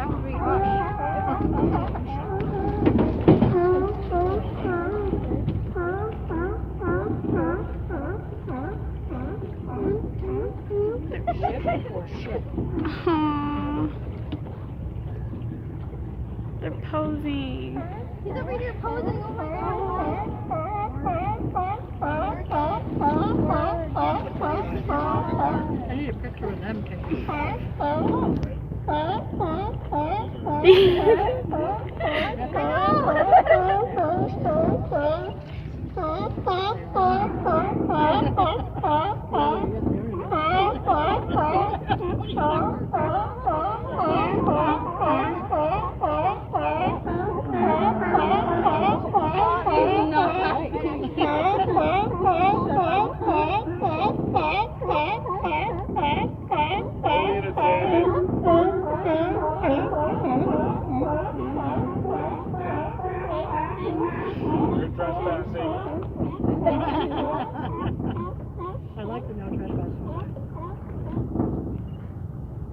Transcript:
would be awesome. They're posing. He's over here posing. Oh my God. I need a picture of them taken. You're trespassing.